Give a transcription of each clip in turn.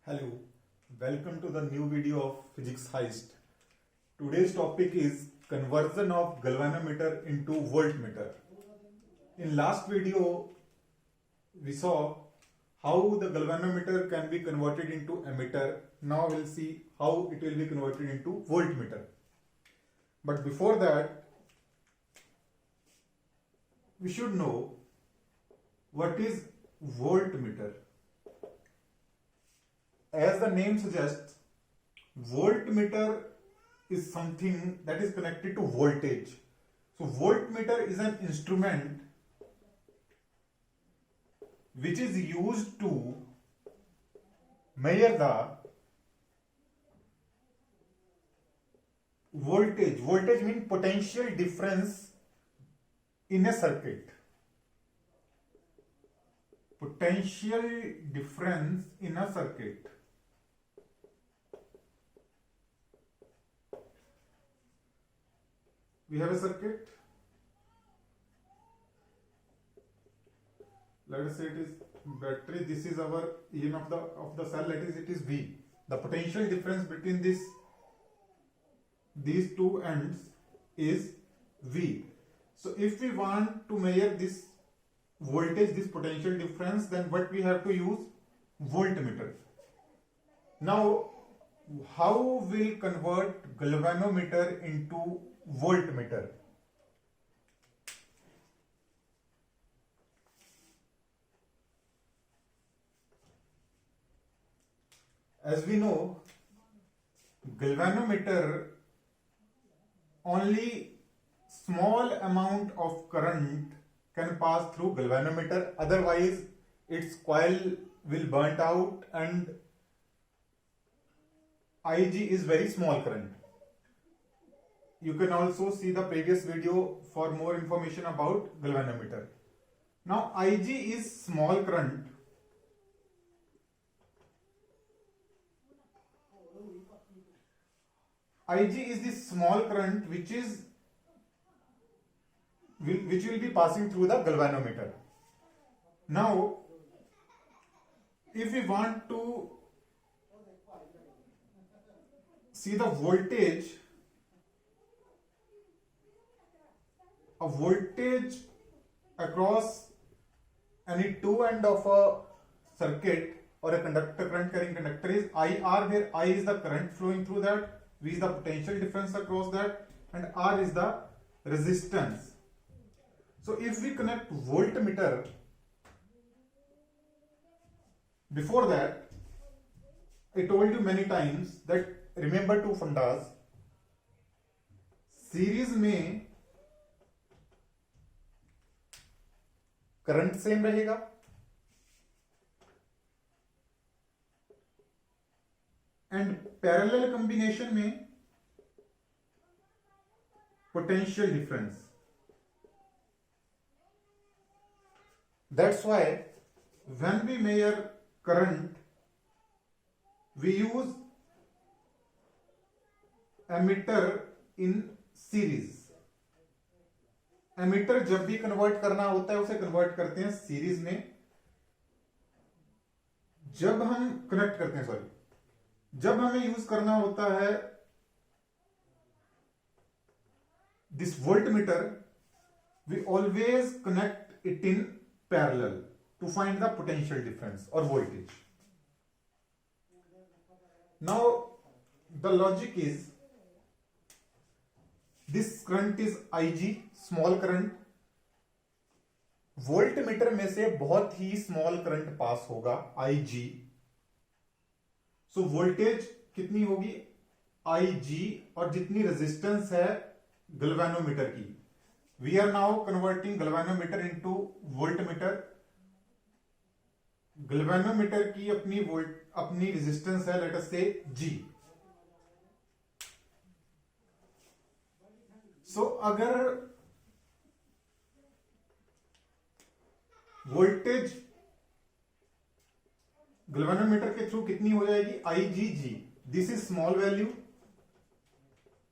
Hello, welcome to the new video of Physics Heist. Today's topic is conversion of galvanometer into voltmeter. In last video, we saw how the galvanometer can be converted into ammeter. Now we'll see how it will be converted into voltmeter. But before that, we should know what is voltmeter. As the name suggests, voltmeter is something that is connected to voltage. So voltmeter is an instrument which is used to measure the voltage. Voltage means potential difference in a circuit. Potential difference in a circuit. We have a circuit. Let us say it is battery. This is our EMF of the cell. Let us say it is V. The potential difference between these two ends is V. So if we want to measure this voltage, this potential difference, then what we have to use? Voltmeter. Now, how will convert galvanometer into voltmeter? As we know, galvanometer only small amount of current can pass through galvanometer, otherwise its coil will burnt out and Ig is very small current. You can also see the previous video for more information about galvanometer. Now Ig is small current. Ig is the small current which will be passing through the galvanometer. Now, if we want to see the voltage, a voltage across any two end of a circuit or a conductor, current carrying conductor is IR, where I is the current flowing through that, V is the potential difference across that, and R is the resistance. So if we connect voltmeter, before that, I told you many times that remember two fundas. Series में current same रहेगा, and parallel combination में potential difference. That's why when we measure current, we use ammeter in series. Ammeter जब भी convert करना होता है उसे convert करते हैं सीरीज में. जब हम कनेक्ट करते हैं, जब हमें यूज करना होता है this voltmeter, we always connect it in parallel to find the potential difference or voltage. Now the logic is, this current is Ig, small current. Voltmeter में से बहुत ही स्मॉल करंट पास होगा Ig. सो वोल्टेज कितनी होगी? Ig, और जितनी resistance है galvanometer की. We are now converting galvanometer into voltmeter. galvanometer की अपनी रेजिस्टेंस है, let us say G. So अगर वोल्टेज galvanometer के थ्रू कितनी हो जाएगी? IgG. This is small value.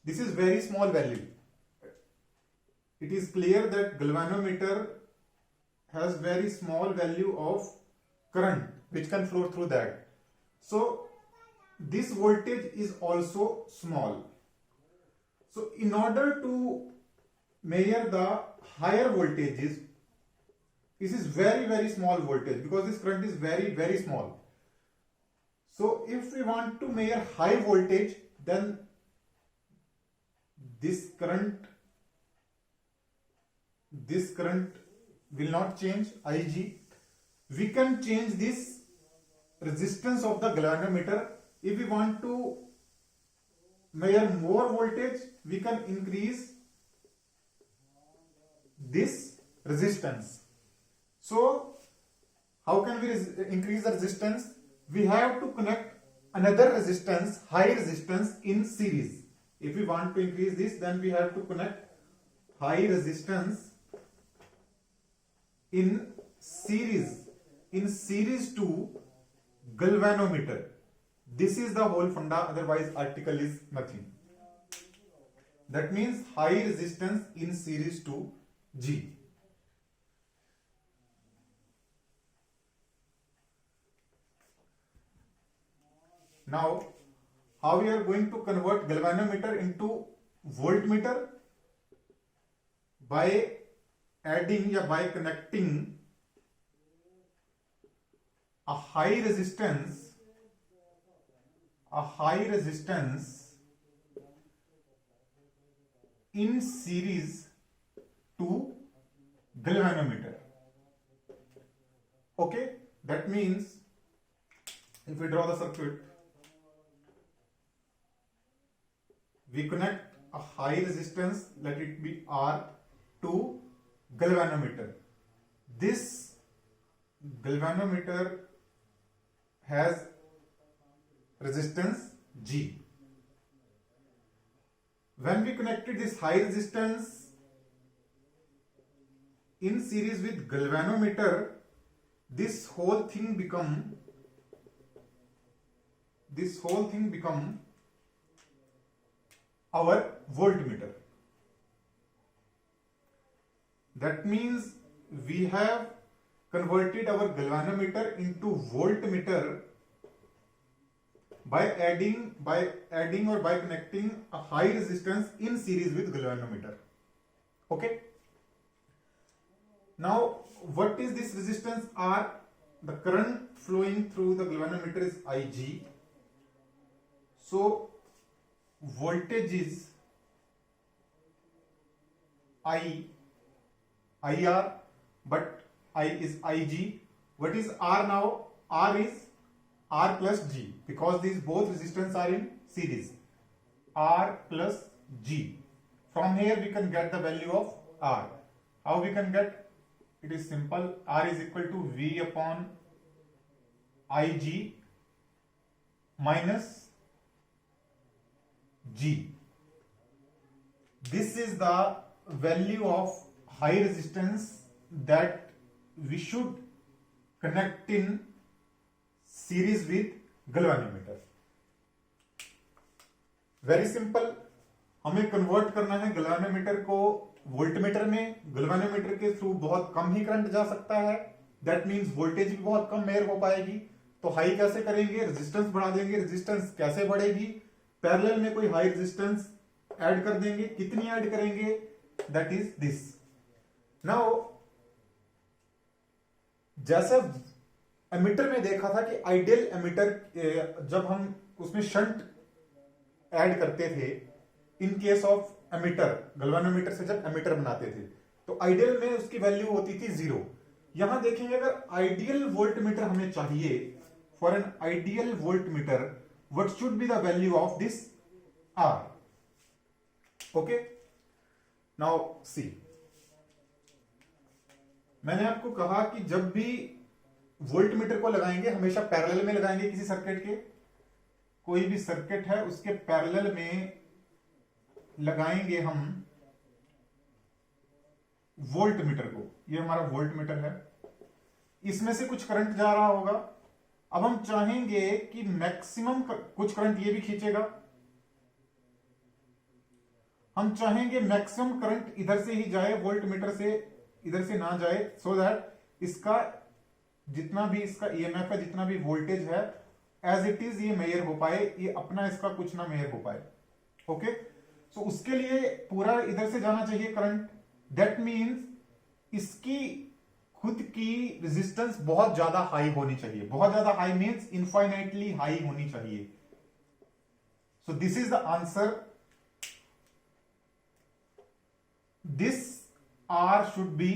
This is very small value. It is clear that galvanometer has very small value of current which can flow through that. So this voltage is also small. So in order to measure the higher voltages, this is very small voltage because this current is very small. So if we want to measure high voltage, then this current will not change, Ig. We can change this resistance of the galvanometer. If we want to measure more voltage, we can increase this resistance. So how can we increase the resistance? We have to connect another resistance, high resistance, in series. If we want to increase this, then we have to connect high resistance in series to galvanometer. This is the whole funda, otherwise article is nothing. That means high resistance in series to G. Now, how we are going to convert galvanometer into voltmeter? By adding या by connecting a high resistance in series to galvanometer. Okay, that means if we draw the circuit, we connect a high resistance, let it be R, to galvanometer. This galvanometer has resistance G. When we connected this high resistance in series with galvanometer, this whole thing become our voltmeter. That means we have converted our galvanometer into voltmeter by adding or by connecting a high resistance in series with galvanometer. Okay. Now, what is this resistance R? The current flowing through the galvanometer is Ig. So voltage is IR, but I is Ig. What is R now? R is R plus G, because these both resistance are in series. R plus G. From here we can get the value of R. How we can get? It is simple. R is equal to V upon Ig minus G. This is the value of high resistance that we should connect in series with galvanometer. Very simple. हमें convert करना है galvanometer को voltmeter में. Galvanometer के through बहुत कम ही current जा सकता है. दैट मींस वोल्टेज भी बहुत कम मेजर हो पाएगी. तो हाई कैसे करेंगे? रेजिस्टेंस बढ़ा देंगे. रेजिस्टेंस कैसे बढ़ेगी? पैरेलल में कोई हाई रेजिस्टेंस ऐड कर देंगे. कितनी ऐड करेंगे? That is this. नाउ जैसे एमीटर में देखा था कि आइडियल एमीटर जब हम उसमें शंट ऐड करते थे, in case of ammeter, galvanometer से जब एमीटर बनाते थे तो आइडियल में उसकी वैल्यू होती थी 0. यहां देखेंगे अगर आइडियल वोल्टमीटर हमें चाहिए, for an ideal voltmeter what should be the value of this R. Okay, now see, मैंने आपको कहा कि जब भी वोल्टमीटर को लगाएंगे हमेशा पैरेलल में लगाएंगे. किसी सर्किट के, कोई भी सर्किट है उसके पैरेलल में लगाएंगे हम वोल्टमीटर को. ये हमारा वोल्टमीटर है, इसमें से कुछ करंट जा रहा होगा. अब हम चाहेंगे कि मैक्सिमम कुछ करंट ये भी खींचेगा. हम चाहेंगे मैक्सिमम करंट इधर से ही जाए, वोल्टमीटर से इधर से ना जाए, सो दैट इसका जितना भी इसका ईएमएफ है, जितना भी वोल्टेज है एज इट इज ये मेजर हो पाए, ये अपना इसका कुछ ना मेजर हो पाए। ओके, सो उसके लिए पूरा इधर से जाना चाहिए करंट। दैट मीन्स इसकी खुद की रेजिस्टेंस बहुत ज्यादा हाई होनी चाहिए। बहुत ज्यादा हाई मीन्स इनफाइनाइटली हाई होनी चाहिए। So this is the answer. This R should be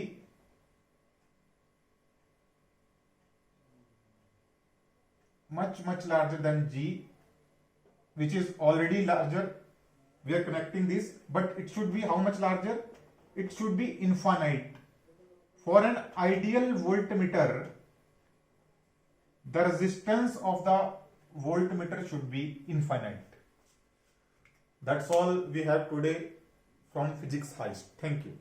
much larger than G, which is already larger. We are connecting this, but it should be how much larger? It should be infinite. For an ideal voltmeter, the resistance of the voltmeter should be infinite. That's all we have today from Physics Heist. Thank you.